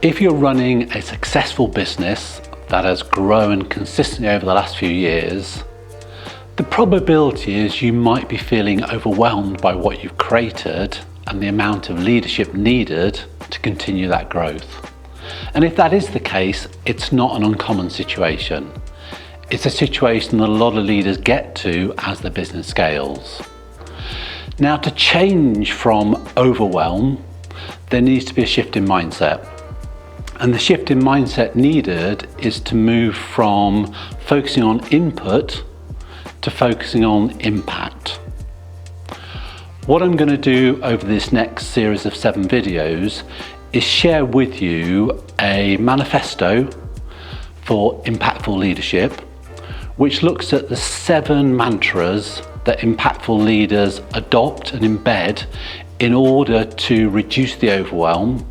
If you're running a successful business that has grown consistently over the last few years, the probability is you might be feeling overwhelmed by what you've created and the amount of leadership needed to continue that growth. And if that is the case, it's not an uncommon situation. It's a situation that a lot of leaders get to as the business scales. Now, to change from overwhelm, there needs to be a shift in mindset. And the shift in mindset needed is to move from focusing on input to focusing on impact. What I'm going to do over this next series of 7 videos is share with you a manifesto for impactful leadership, which looks at the 7 mantras that impactful leaders adopt and embed in order to reduce the overwhelm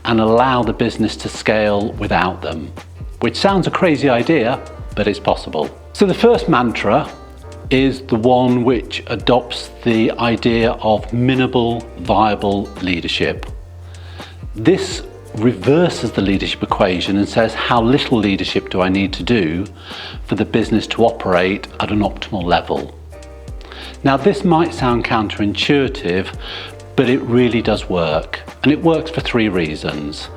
and allow the business to scale without them, which sounds a crazy idea, but it's possible. So the first mantra is the one which adopts the idea of minimal viable leadership. This reverses the leadership equation and says, how little leadership do I need to do for the business to operate at an optimal level? Now, this might sound counterintuitive, but it really does work. And it works for 3 reasons.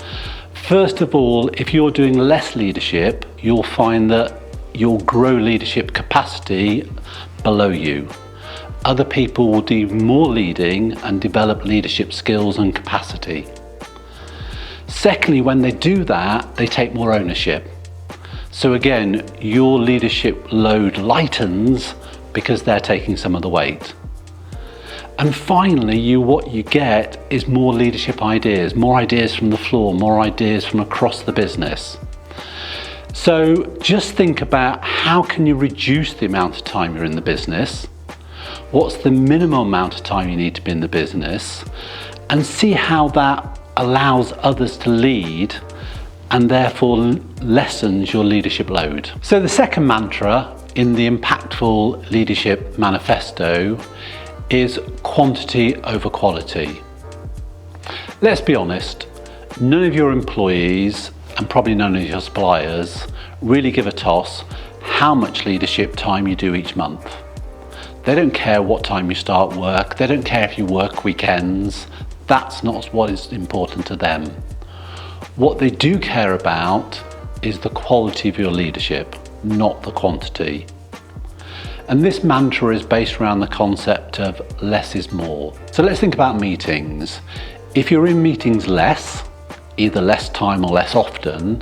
First of all, if you're doing less leadership, you'll find that you'll grow leadership capacity below you. Other people will do more leading and develop leadership skills and capacity. Secondly, when they do that, they take more ownership. So again, your leadership load lightens because they're taking some of the weight. And finally, what you get is more leadership ideas, more ideas from the floor, more ideas from across the business. So just think about how can you reduce the amount of time you're in the business, what's the minimum amount of time you need to be in the business, and see how that allows others to lead and therefore lessens your leadership load. So the second mantra in the Impactful Leadership Manifesto is quantity over quality. Let's be honest, none of your employees and probably none of your suppliers really give a toss how much leadership time you do each month. They don't care what time you start work, they don't care if you work weekends. That's not what is important to them. What they do care about is the quality of your leadership, not the quantity. And this mantra is based around the concept of less is more. So let's think about meetings. If you're in meetings less, either less time or less often,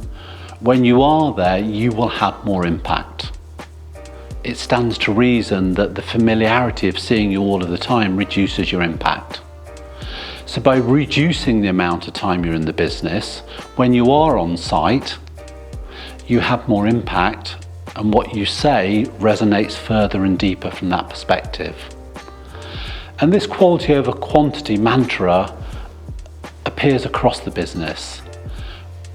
when you are there, you will have more impact. It stands to reason that the familiarity of seeing you all of the time reduces your impact. So by reducing the amount of time you're in the business, when you are on site, you have more impact, and what you say resonates further and deeper from that perspective. And this quality over quantity mantra appears across the business.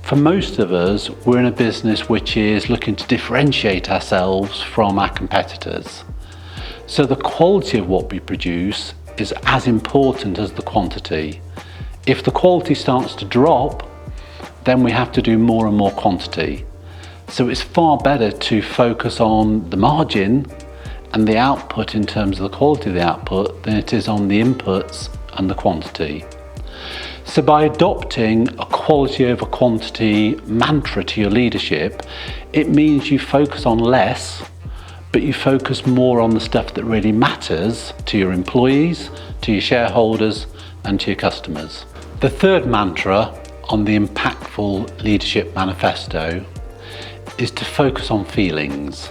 For most of us, we're in a business which is looking to differentiate ourselves from our competitors. So the quality of what we produce is as important as the quantity. If the quality starts to drop, then we have to do more and more quantity. So it's far better to focus on the margin and the output in terms of the quality of the output than it is on the inputs and the quantity. So by adopting a quality over quantity mantra to your leadership, it means you focus on less, but you focus more on the stuff that really matters to your employees, to your shareholders, and to your customers. The third mantra on the Impactful Leadership Manifesto is to focus on feelings.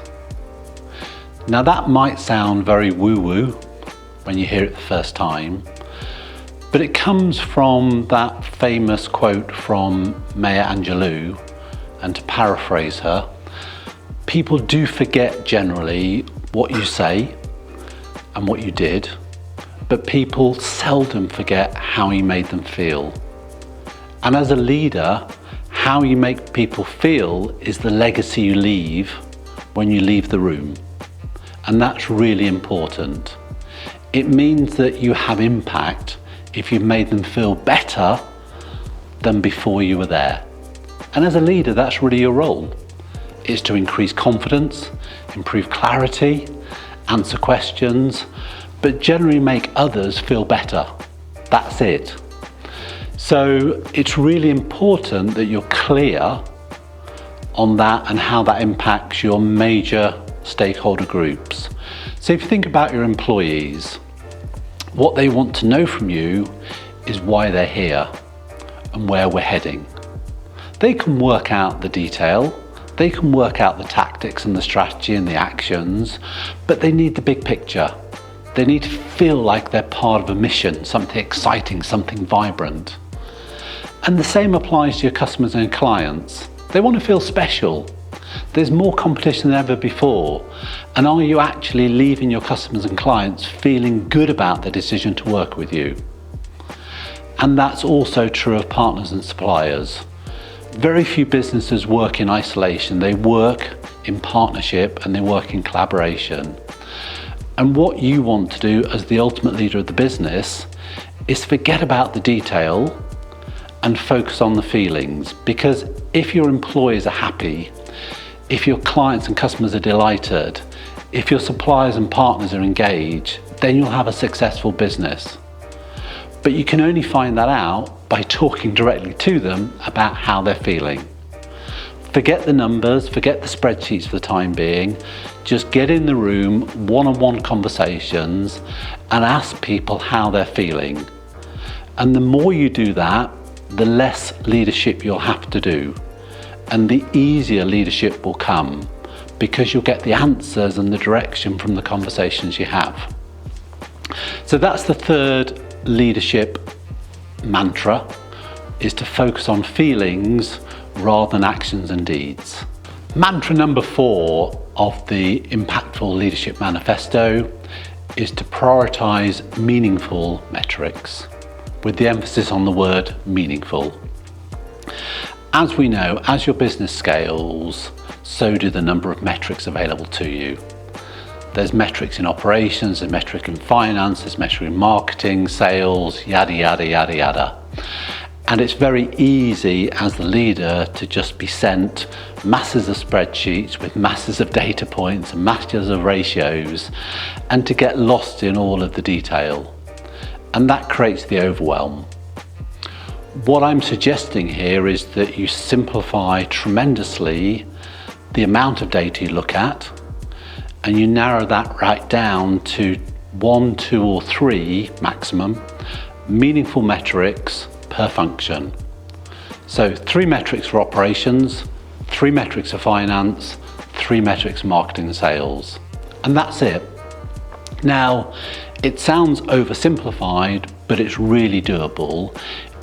Now that might sound very woo-woo when you hear it the first time, but it comes from that famous quote from Maya Angelou, and to paraphrase her, people do forget generally what you say and what you did, but people seldom forget how you made them feel. And as a leader, how you make people feel is the legacy you leave when you leave the room. And that's really important. It means that you have impact if you've made them feel better than before you were there. And as a leader, that's really your role. It's to increase confidence, improve clarity, answer questions, but generally make others feel better. That's it. So it's really important that you're clear on that and how that impacts your major stakeholder groups. So if you think about your employees, what they want to know from you is why they're here and where we're heading. They can work out the detail, they can work out the tactics and the strategy and the actions, but they need the big picture. They need to feel like they're part of a mission, something exciting, something vibrant. And the same applies to your customers and clients. They want to feel special. There's more competition than ever before. And are you actually leaving your customers and clients feeling good about the decision to work with you? And that's also true of partners and suppliers. Very few businesses work in isolation. They work in partnership and they work in collaboration. And what you want to do as the ultimate leader of the business is forget about the detail and focus on the feelings. Because if your employees are happy, if your clients and customers are delighted, if your suppliers and partners are engaged, then you'll have a successful business. But you can only find that out by talking directly to them about how they're feeling. Forget the numbers, forget the spreadsheets for the time being. Just get in the room, one-on-one conversations, and ask people how they're feeling. And the more you do that, the less leadership you'll have to do. And the easier leadership will come, because you'll get the answers and the direction from the conversations you have. So that's the third leadership mantra, is to focus on feelings rather than actions and deeds. Mantra number 4 of the Impactful Leadership Manifesto is to prioritize meaningful metrics, with the emphasis on the word meaningful. As we know, as your business scales, so do the number of metrics available to you. There's metrics in operations, there's metric in finance, there's metric in marketing, sales, yada, yada, yada, yada. And it's very easy as the leader to just be sent masses of spreadsheets with masses of data points and masses of ratios, and to get lost in all of the detail. And that creates the overwhelm. What I'm suggesting here is that you simplify tremendously the amount of data you look at, and you narrow that right down to 1, 2, or 3 maximum meaningful metrics per function. So 3 metrics for operations, 3 metrics for finance, 3 metrics for marketing and sales. And that's it. Now, it sounds oversimplified, but it's really doable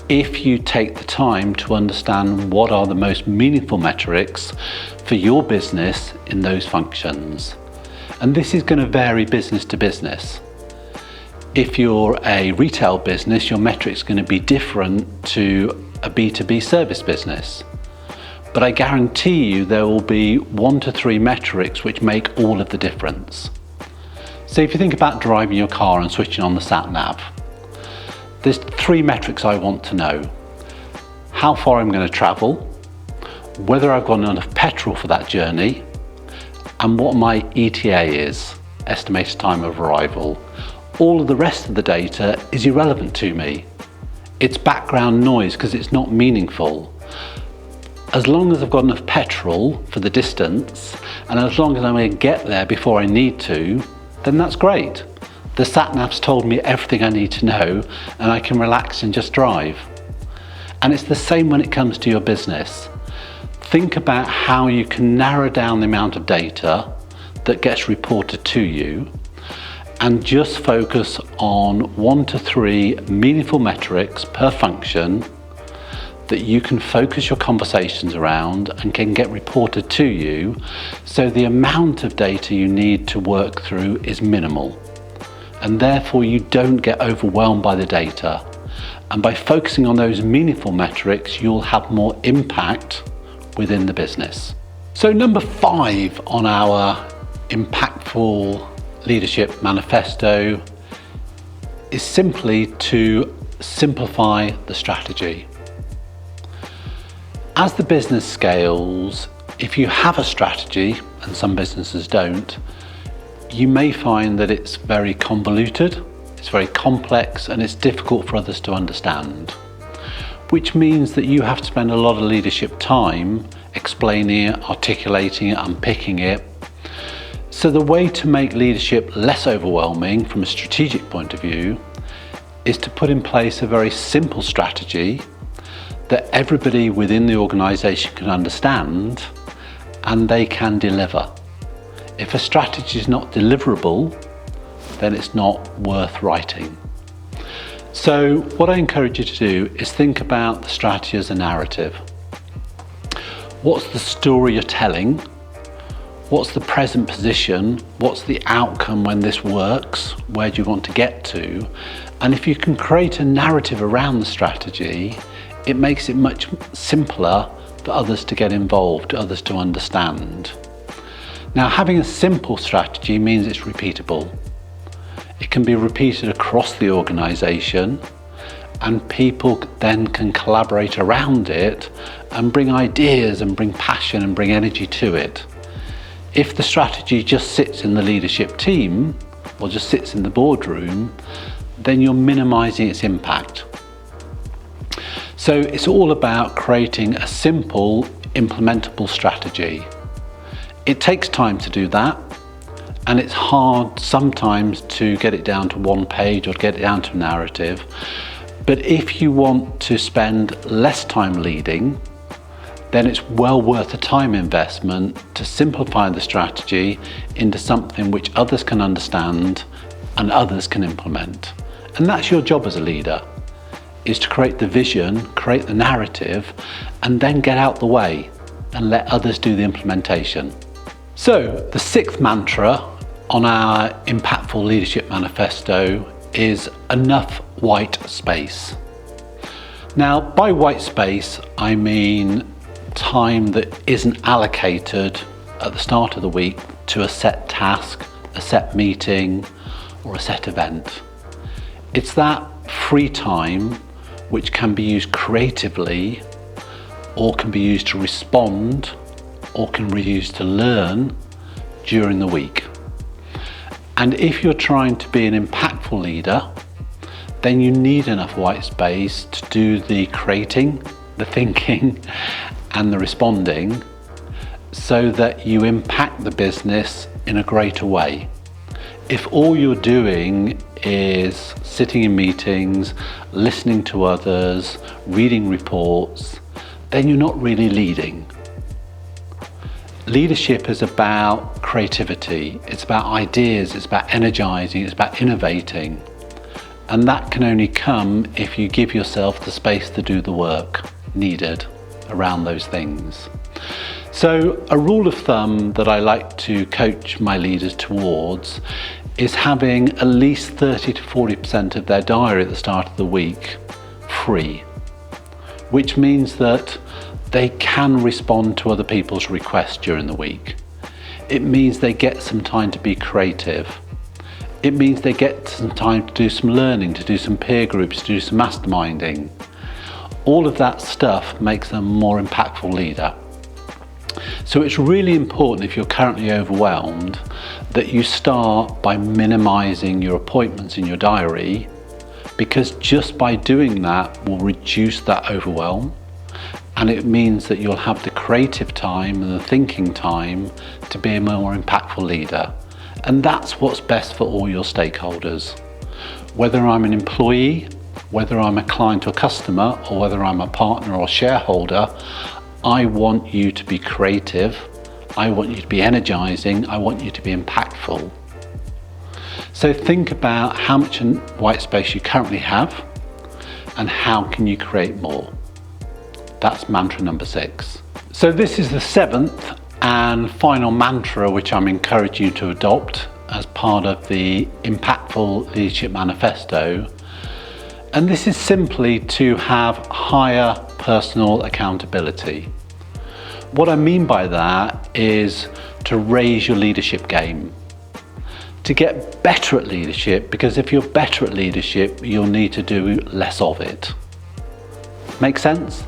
if you take the time to understand what are the most meaningful metrics for your business in those functions. And this is going to vary business to business. If you're a retail business, your metrics are going to be different to a B2B service business. But I guarantee you there will be 1 to 3 metrics which make all of the difference. So if you think about driving your car and switching on the sat nav, there's 3 metrics I want to know. How far I'm going to travel, whether I've got enough petrol for that journey, and what my ETA is, estimated time of arrival. All of the rest of the data is irrelevant to me. It's background noise because it's not meaningful. As long as I've got enough petrol for the distance, and as long as I'm going to get there before I need to, then that's great. The sat-nav's told me everything I need to know, and I can relax and just drive. And it's the same when it comes to your business. Think about how you can narrow down the amount of data that gets reported to you, and just focus on 1 to 3 meaningful metrics per function that you can focus your conversations around and can get reported to you, so the amount of data you need to work through is minimal, and therefore you don't get overwhelmed by the data. And by focusing on those meaningful metrics, you'll have more impact within the business. So number 5 on our Impactful Leadership Manifesto is simply to simplify the strategy. As the business scales, if you have a strategy, and some businesses don't, you may find that it's very convoluted, it's very complex, and it's difficult for others to understand, which means that you have to spend a lot of leadership time explaining it, articulating it, unpicking it. So the way to make leadership less overwhelming from a strategic point of view is to put in place a very simple strategy that everybody within the organisation can understand and they can deliver. If a strategy is not deliverable, then it's not worth writing. So what I encourage you to do is think about the strategy as a narrative. What's the story you're telling? What's the present position? What's the outcome when this works? Where do you want to get to? And if you can create a narrative around the strategy, it makes it much simpler for others to get involved, others to understand. Now, having a simple strategy means it's repeatable. It can be repeated across the organisation, and people then can collaborate around it and bring ideas and bring passion and bring energy to it. If the strategy just sits in the leadership team or just sits in the boardroom, then you're minimising its impact. So it's all about creating a simple, implementable strategy. It takes time to do that, and it's hard sometimes to get it down to one page or get it down to a narrative. But if you want to spend less time leading, then it's well worth the time investment to simplify the strategy into something which others can understand and others can implement. And that's your job as a leader, is to create the vision, create the narrative, and then get out the way and let others do the implementation. So the sixth mantra on our Impactful Leadership Manifesto is enough white space. Now, by white space, I mean time that isn't allocated at the start of the week to a set task, a set meeting, or a set event. It's that free time which can be used creatively, or can be used to respond, or can be used to learn during the week. And if you're trying to be an impactful leader, then you need enough white space to do the creating, the thinking, and the responding, so that you impact the business in a greater way. If all you're doing is sitting in meetings, listening to others, reading reports, then you're not really leading. Leadership is about creativity, it's about ideas, it's about energizing, it's about innovating. And that can only come if you give yourself the space to do the work needed around those things. So a rule of thumb that I like to coach my leaders towards is having at least 30 to 40% of their diary at the start of the week free, which means that they can respond to other people's requests during the week. It means they get some time to be creative. It means they get some time to do some learning, to do some peer groups, to do some masterminding. All of that stuff makes them a more impactful leader. So it's really important, if you're currently overwhelmed, that you start by minimizing your appointments in your diary, because just by doing that will reduce that overwhelm. And it means that you'll have the creative time and the thinking time to be a more impactful leader. And that's what's best for all your stakeholders. Whether I'm an employee, whether I'm a client or customer, or whether I'm a partner or shareholder, I want you to be creative, I want you to be energizing, I want you to be impactful. So think about how much white space you currently have and how can you create more. That's mantra number 6. So this is the 7th and final mantra which I'm encouraging you to adopt as part of the Impactful Leadership Manifesto. And this is simply to have higher personal accountability. What I mean by that is to raise your leadership game, to get better at leadership, because if you're better at leadership, you'll need to do less of it. Make sense?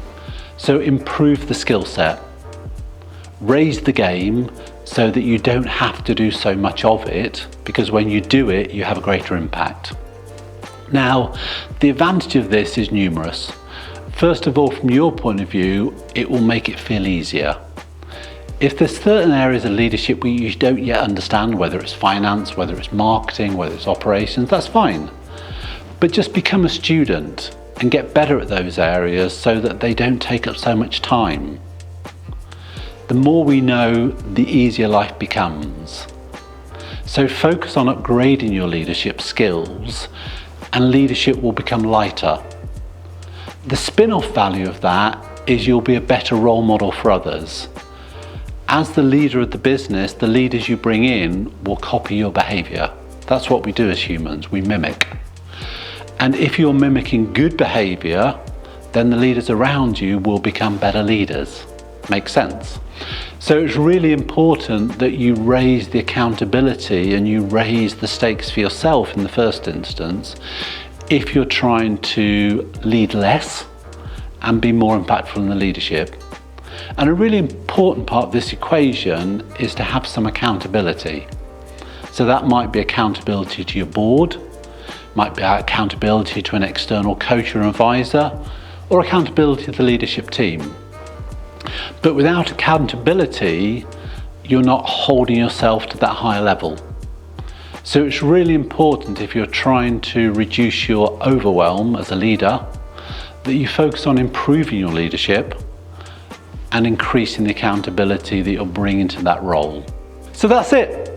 So improve the skill set, raise the game so that you don't have to do so much of it, because when you do it, you have a greater impact. Now, the advantage of this is numerous. First of all, from your point of view, it will make it feel easier. If there's certain areas of leadership where you don't yet understand, whether it's finance, whether it's marketing, whether it's operations, that's fine. But just become a student and get better at those areas so that they don't take up so much time. The more we know, the easier life becomes. So focus on upgrading your leadership skills and leadership will become lighter. The spin-off value of that is you'll be a better role model for others. As the leader of the business, the leaders you bring in will copy your behavior. That's what we do as humans, we mimic. And if you're mimicking good behavior, then the leaders around you will become better leaders. Makes sense? So it's really important that you raise the accountability and you raise the stakes for yourself in the first instance if you're trying to lead less and be more impactful in the leadership. And a really important part of this equation is to have some accountability. So that might be accountability to your board, might be accountability to an external coach or advisor, or accountability to the leadership team. But without accountability, you're not holding yourself to that higher level. So it's really important, if you're trying to reduce your overwhelm as a leader, that you focus on improving your leadership and increasing the accountability that you're bringing to that role. So that's it.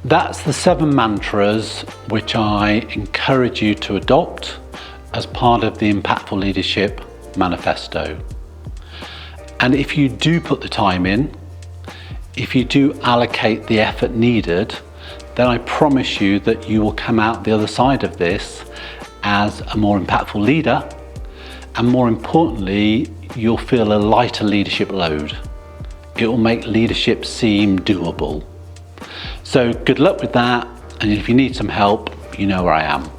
That's the 7 mantras which I encourage you to adopt as part of the Impactful Leadership Manifesto. And if you do put the time in, if you do allocate the effort needed, then I promise you that you will come out the other side of this as a more impactful leader, and more importantly, you'll feel a lighter leadership load. It will make leadership seem doable. So good luck with that, and if you need some help, you know where I am.